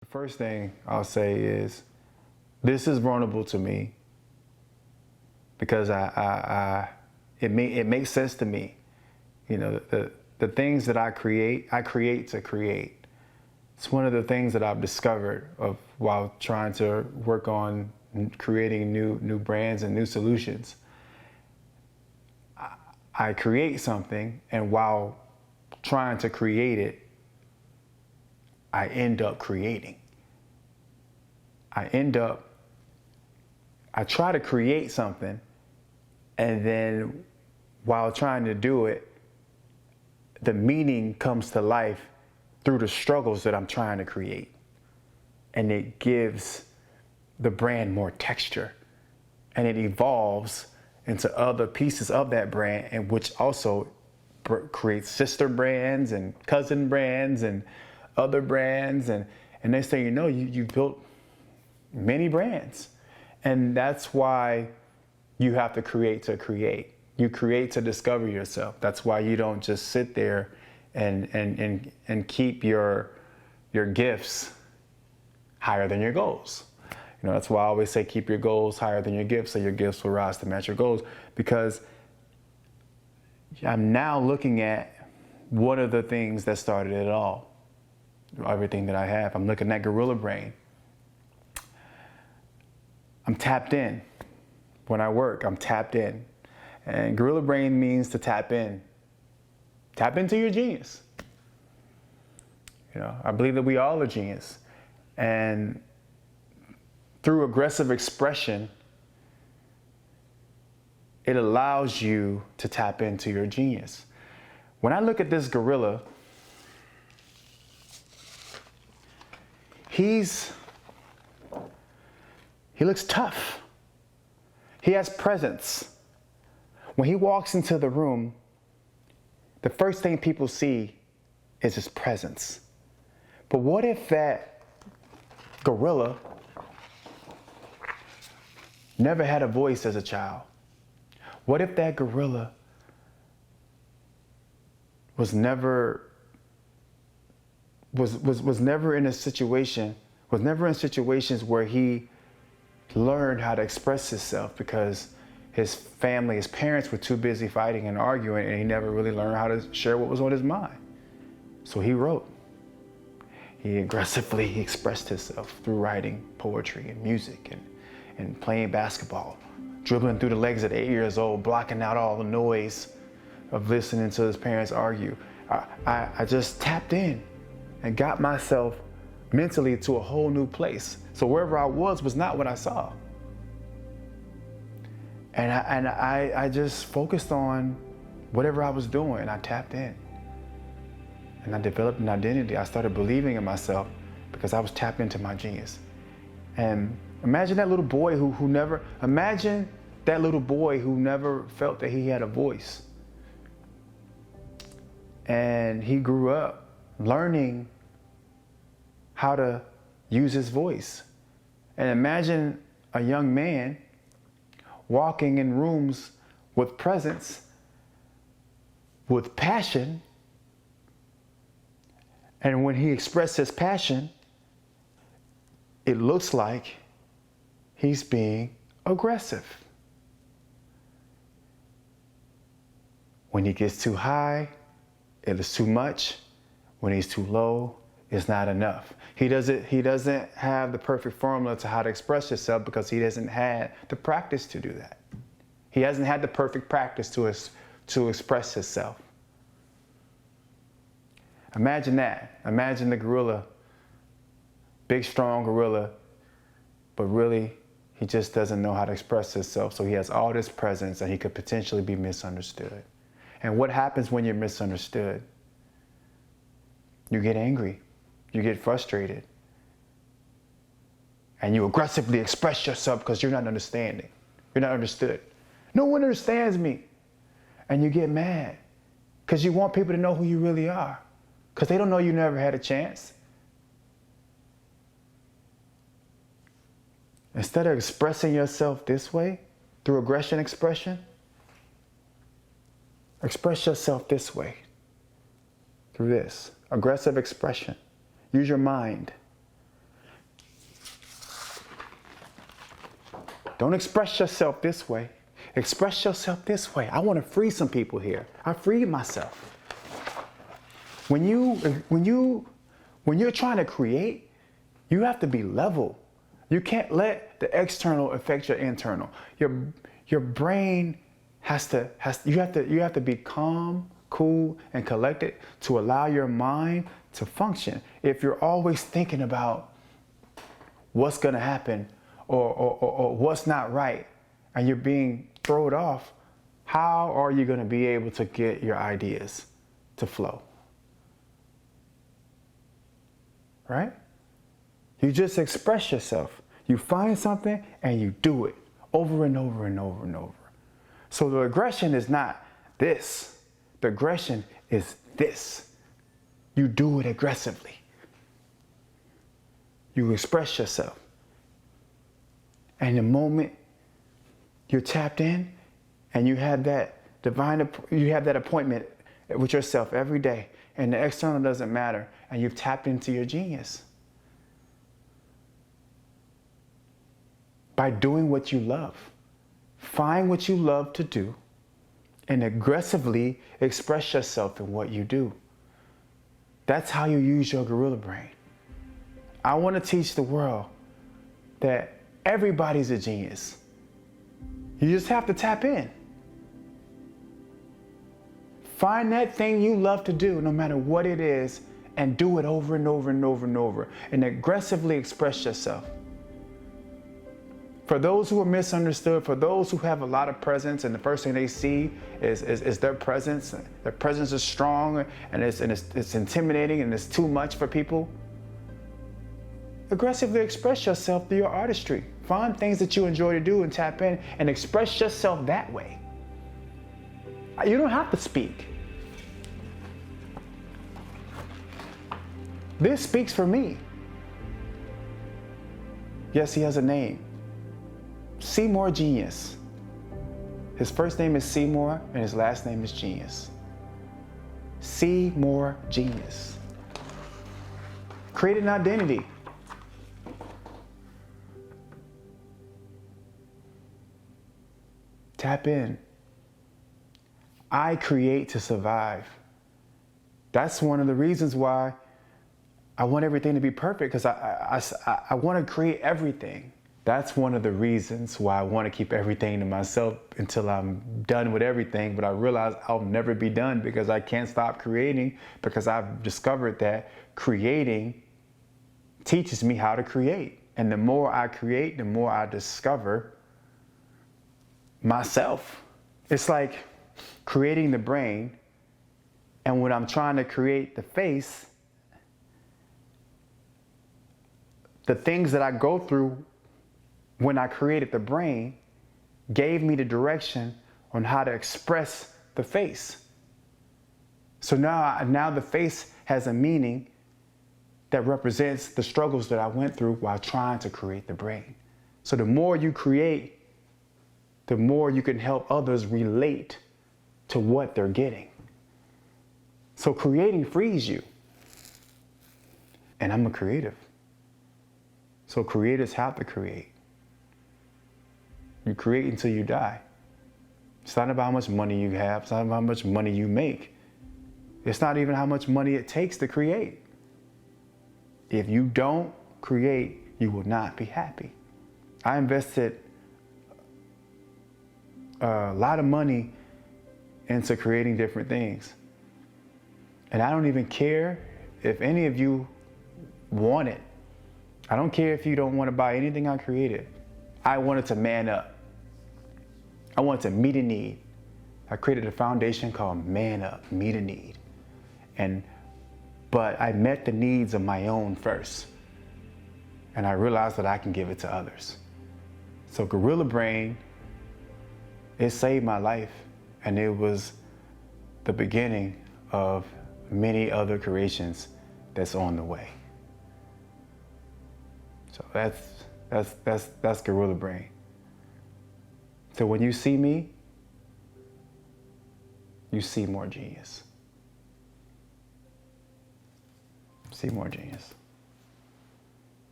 The first thing I'll say is this is vulnerable to me because it makes sense to me. You know, the things that I create to create. It's one of the things that I've discovered while trying to work on creating new brands and new solutions. I create something, and while trying to create it, I end up creating. I try to create something, and then while trying to do it, the meaning comes to life through the struggles that I'm trying to create. And it gives the brand more texture, and it evolves into other pieces of that brand, and which also creates sister brands and cousin brands and other brands. And next thing you know, you built many brands. And that's why you have to create to create. You create to discover yourself. That's why you don't just sit there and keep your gifts higher than your goals. You know, that's why I always say keep your goals higher than your gifts, so your gifts will rise to match your goals. Because I'm now looking at one of the things that started it all. Everything that I have. I'm looking at Gorilla Brain. I'm tapped in. When I work, I'm tapped in. And Gorilla Brain means to tap in. Tap into your genius. You know, I believe that we all are genius. And through aggressive expression, it allows you to tap into your genius. When I look at this gorilla, he looks tough. He has presence. When he walks into the room, the first thing people see is his presence. But what if that gorilla never had a voice as a child? What if that gorilla was never in situations where he learned how to express himself, because his family, his parents were too busy fighting and arguing, and he never really learned how to share what was on his mind. So he wrote. He aggressively expressed himself through writing poetry and music and playing basketball, dribbling through the legs at 8 years old, blocking out all the noise of listening to his parents argue. I just tapped in and got myself mentally to a whole new place. So wherever I was not what I saw. And I just focused on whatever I was doing. I tapped in. And I developed an identity. I started believing in myself because I was tapped into my genius. And imagine that little boy who never felt that he had a voice. And he grew up learning how to use his voice. And imagine a young man walking in rooms with presence, with passion, and when he expresses his passion, it looks like he's being aggressive. When he gets too high, it is too much. When he's too low, it's not enough. He doesn't have the perfect formula to how to express himself because he hasn't had the practice to do that. He hasn't had the perfect practice to express himself. Imagine that. Imagine the gorilla, big, strong gorilla, but really he just doesn't know how to express himself. So he has all this presence and he could potentially be misunderstood. And what happens when you're misunderstood? You get angry. You get frustrated. And you aggressively express yourself because you're not understanding. You're not understood. No one understands me. And you get mad because you want people to know who you really are, because they don't know you never had a chance. Instead of expressing yourself this way, through aggression expression, express yourself this way, through this aggressive expression. Use your mind. don't express yourself this way. Express yourself this way. I want to free some people here. I freed myself. When you're trying to create, you have to be level. You can't let the external affect your internal. Your brain you have to be calm, cool, and collected to allow your mind to function. If you're always thinking about what's going to happen or what's not right, and you're being thrown off, how are you going to be able to get your ideas to flow? Right? You just express yourself. You find something and you do it over and over and over and over. So the aggression is not this. The aggression is this. You do it aggressively. You express yourself. And the moment you're tapped in and you have that appointment with yourself every day, and the external doesn't matter, and you've tapped into your genius. By doing what you love. Find what you love to do and aggressively express yourself in what you do. That's how you use your gorilla brain. I want to teach the world that everybody's a genius. You just have to tap in. Find that thing you love to do, no matter what it is, and do it over and over and over and over, and aggressively express yourself. For those who are misunderstood, for those who have a lot of presence, and the first thing they see is their presence. Their presence is strong, and it's intimidating, and it's too much for people. Aggressively express yourself through your artistry. Find things that you enjoy to do and tap in and express yourself that way. You don't have to speak. This speaks for me. Yes, he has a name. Seymour Genius. His first name is Seymour and his last name is Genius. Seymour Genius. Create an identity. Tap in. I create to survive. That's one of the reasons why I want everything to be perfect, because I want to create everything. That's one of the reasons why I want to keep everything to myself until I'm done with everything. But I realize I'll never be done because I can't stop creating, because I've discovered that creating teaches me how to create. And the more I create, the more I discover myself. It's like creating the brain, and when I'm trying to create the face, the things that I go through when I created the brain gave me the direction on how to express the face. So now the face has a meaning that represents the struggles that I went through while trying to create the brain. So the more you create, the more you can help others relate to what they're getting. So creating frees you. And I'm a creative. So creators have to create. You create until you die. It's not about how much money you have. It's not about how much money you make. It's not even how much money it takes to create. If you don't create, you will not be happy. I invested a lot of money into creating different things. And I don't even care if any of you want it. I don't care if you don't want to buy anything I created. I wanted to man up. I wanted to meet a need. I created a foundation called Man Up, Meet a Need. But I met the needs of my own first. And I realized that I can give it to others. So Gorilla Brain, it saved my life. And it was the beginning of many other creations that's on the way. So that's Gorilla Brain. So when you see me, you see more genius. See more genius.